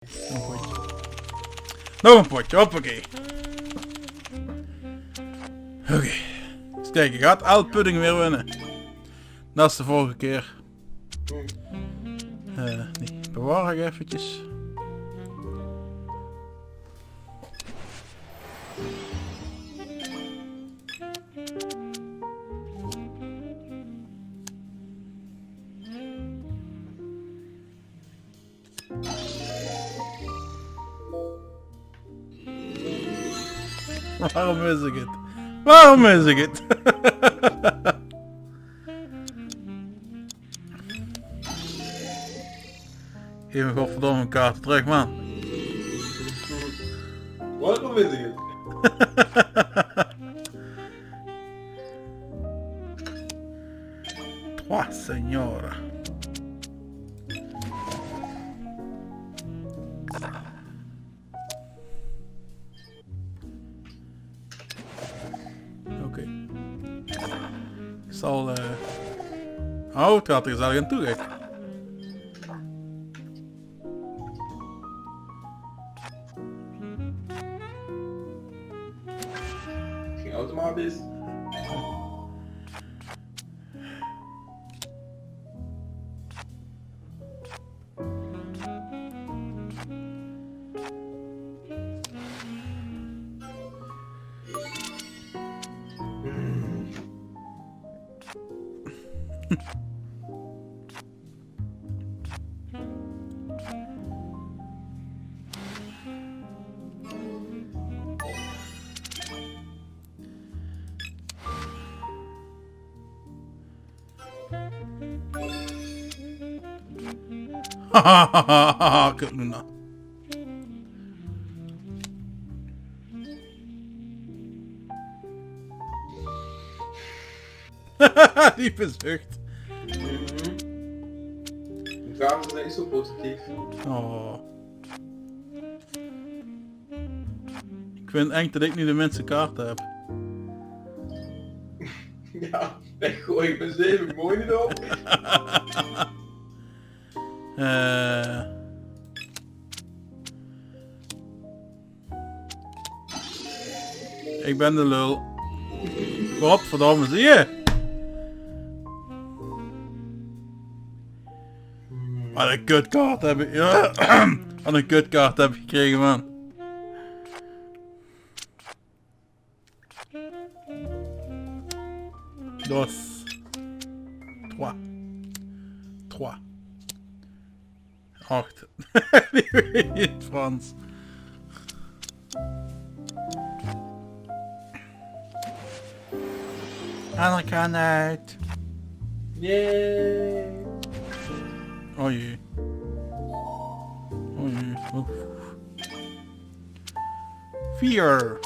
Nog een potje. Nog een potje, hoppakee. Oké. Eens kijken, gaat Al Pudding weer winnen? Dat is de vorige keer. Nee, bewaar ik eventjes. Waarom mis ik het? Waarom mis ik het? Geef me godverdomme een kaart terug, man. Waarom mis ik het? Trois, signora. Oké. Ik zal... Oh, het gaat er gezellig aan toe, gek. Het ging automatisch. Hahaha, kut Luna. Diepe zucht. Daarom zijn niet zo positief. Oh. Ik vind het eng dat ik nu de minste kaarten heb. Ja, echt gooi ik mijn 7 mooi niet op. Ik ben de lul. Godverdomme, zie je? Wat een kutkaart heb ik. Ja. Wat een kutkaart heb ik gekregen, man. Dos. Trois. Trois. 8. Die weet je in het Frans. Andere kant uit. Yay. Oh jee. Oh jee. Oef. 4.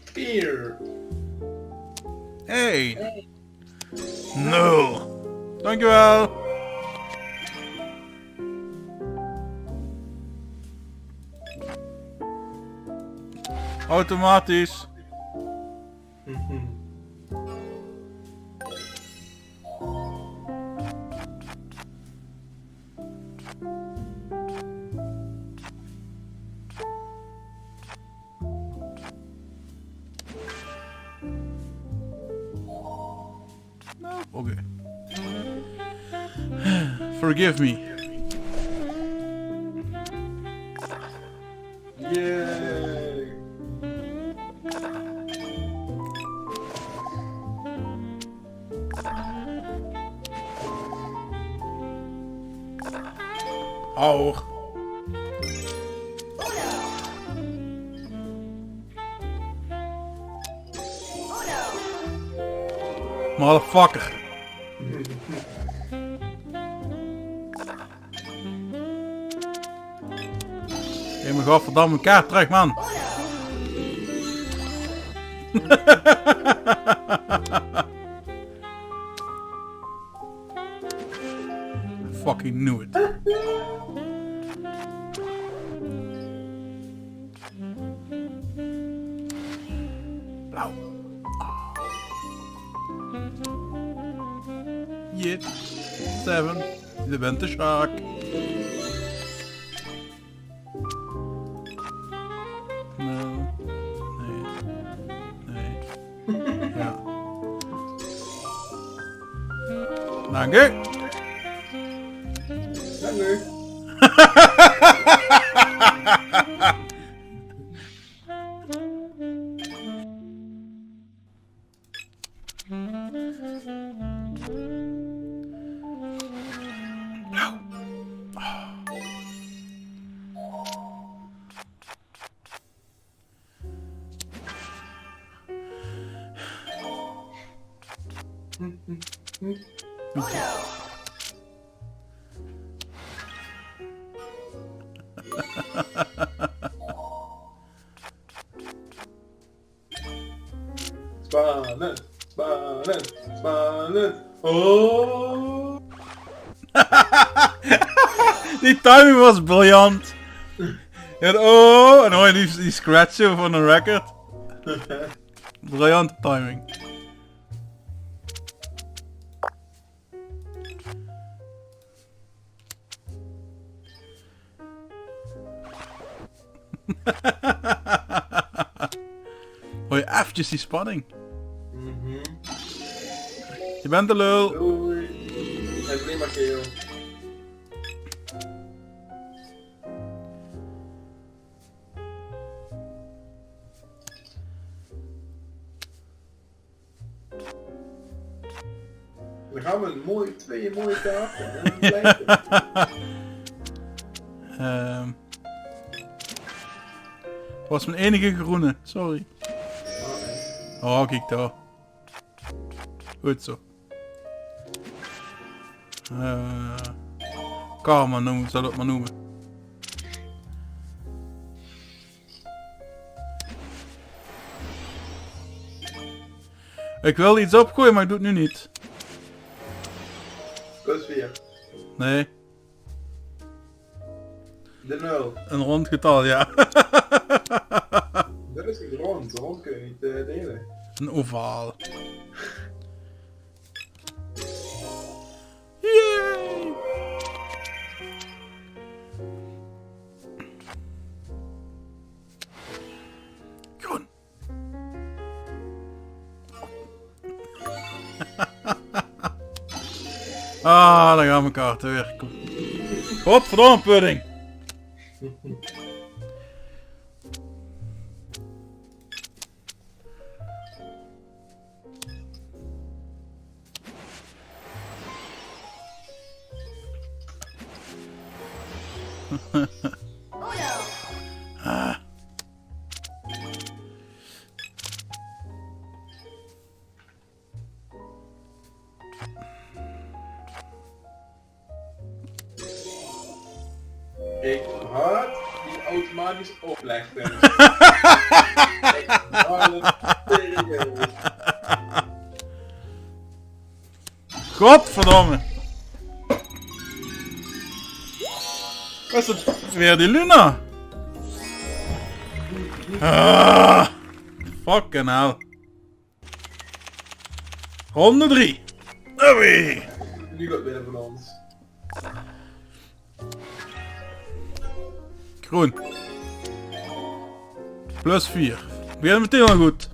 Vier. 1. 0. Dankjewel. Automatisch. Oké. Forgive me. Yay. Hoor. Motherfucker. Geef me godverdamme een kaart terug, man. Fucking knew it. Blauw. Jit. 7. Je bent de shark. No. Nee. Nee. Ja. Dank u. Ja, nu. Spannend, spannend, spannend. Oh! Die timing was briljant. En oh, en hoor je die scratchen van een record. Briljante timing. Hoor je eventjes die spanning. Je bent de lul. Doei. En prima kerel. Dan gaan we twee mooie kaarten. En dan blijft het. Was mijn enige groene, sorry. Oh, kijk daar. Goed zo. Karma noemen, zal ik het maar noemen. Ik wil iets opgooien, maar ik doe het nu niet. Plus 4. Nee, De 0. een rond getal, ja. Dat is niet rond. Rond kun je niet delen. Een ovaal. Yay! Groen. Ah, daar gaan mijn kaarten weer. Godverdomme pudding. Ah. Ik haat die automatisch opleggen. Ik haat het serieus. Godverdomme. Was het weer die Luna? Ah, fucking hell. Ronde 3. Oei. Nu gaat binnen van ons. Groen. Plus 4. Begin meteen al goed.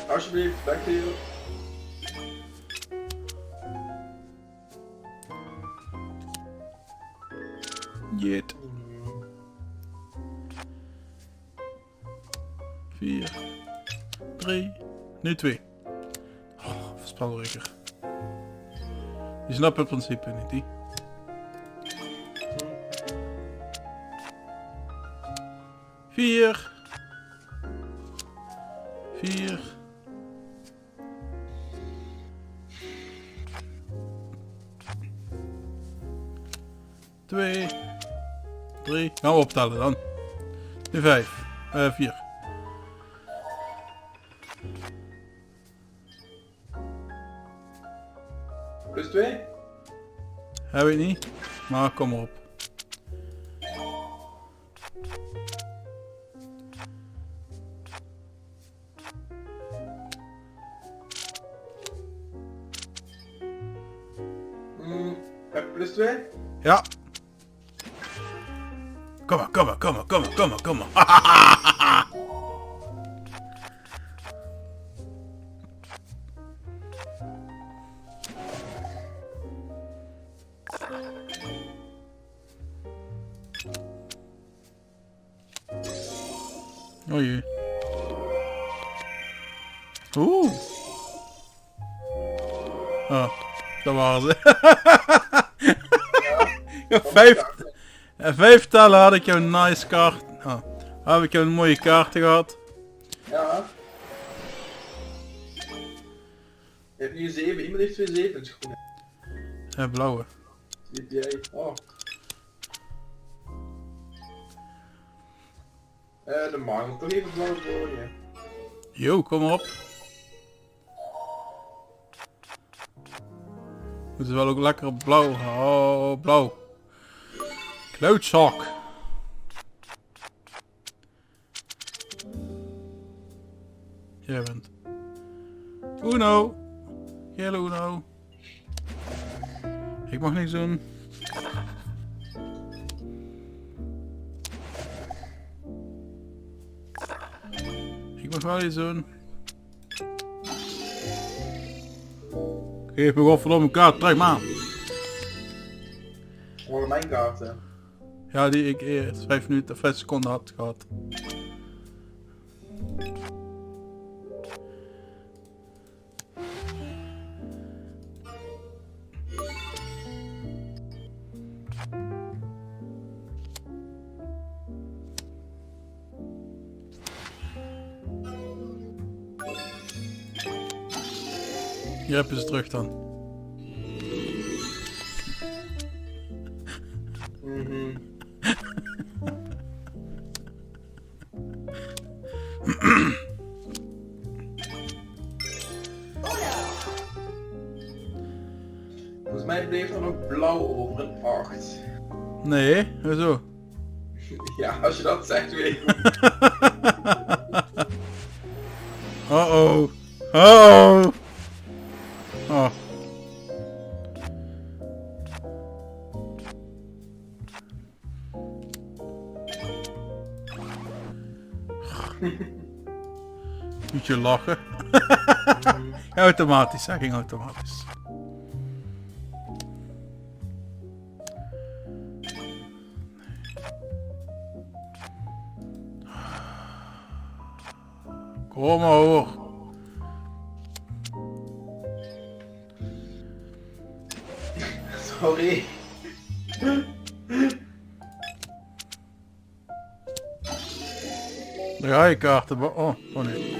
Alsjeblieft, dankjewel. Jit. 4. 3. Nu 2. Oh, spelreker. Die snapt het principe niet, die. Vier. 2. 3. Gaan we optellen dan. Nu 5. 4. Plus 2? Heb ik niet. Maar kom maar op. plus 2. Ja. Kom maar, kom maar, kom maar, kom maar, kom maar, kom maar. Oei. Oeh. Oh, dat waren ze. Ja, vijf tellen had ik een nice kaart. Oh, heb ik een mooie kaarten gehad. Ja. Je hebt nu 7, iemand heeft 2 7 schoenen. Blauwe. Die heb jij. Oh. De man, toch even blauw gooien. Yo, kom op. Moeten wel ook lekker blauw. Oh, blauw. Klootzak. Jij bent. Uno. Gele Uno. Ik mag niks doen. Ik mag wel iets doen. Geef me godverdomme een kaart, trek maar aan. Gewoon mijn kaarten. Ja, die ik eerst 5 minuten, 5 seconden had gehad. Hier heb je ze terug dan. Volgens mij bleef er nog blauw over een 8. Nee, hoezo? Ja, als je dat zegt weet ik. Oh. Oh. Oh. Moet je lachen? Automatisch, hij ging automatisch. Kom maar hoor. Sorry. Daar ga je kaarten. Oh nee.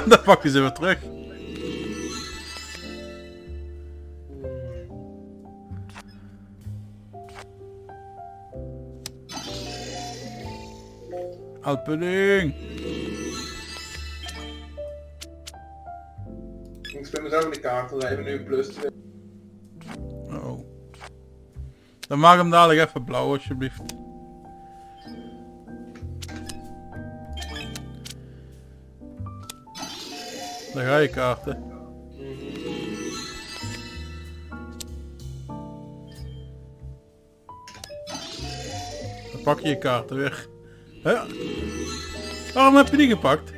Dan pak je ze weer terug. Uitpudding. Ik speel mezelf in de kaart, dan hebben we nu plus 2. Oh. Dan maak hem dadelijk even blauw alsjeblieft. Daar ga je kaarten. Dan pak je je kaarten weer. Ja. Waarom heb je die gepakt?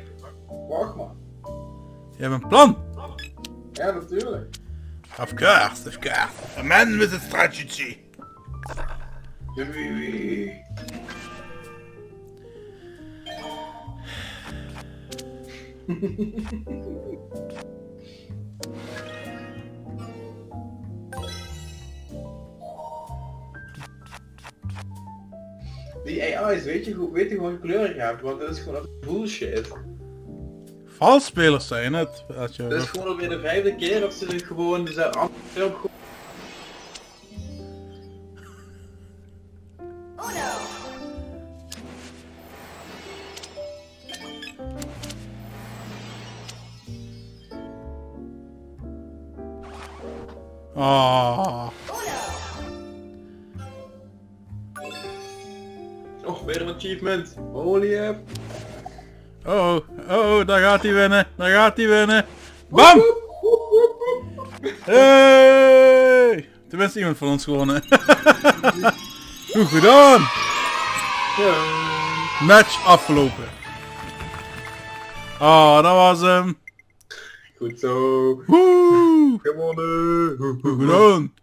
Wacht maar. Je hebt een plan. Ja, natuurlijk. Of course, of course. A man with a strategy. Die AI's, weet je gewoon kleuren hebt, want dat is gewoon bullshit. Valsspelers zijn het. Als je Dat is gewoon alweer de 5e keer dat ze het gewoon op. Ah. Oh, weer een achievement. Holy F. Oh, daar gaat hij winnen. Daar gaat hij winnen. Bam! Hey! Tenminste iemand van ons gewonnen. Goed gedaan! Ja. Match afgelopen. Oh, dat was hem. Goed zo. Woe! Gewonnen. Goed gedaan.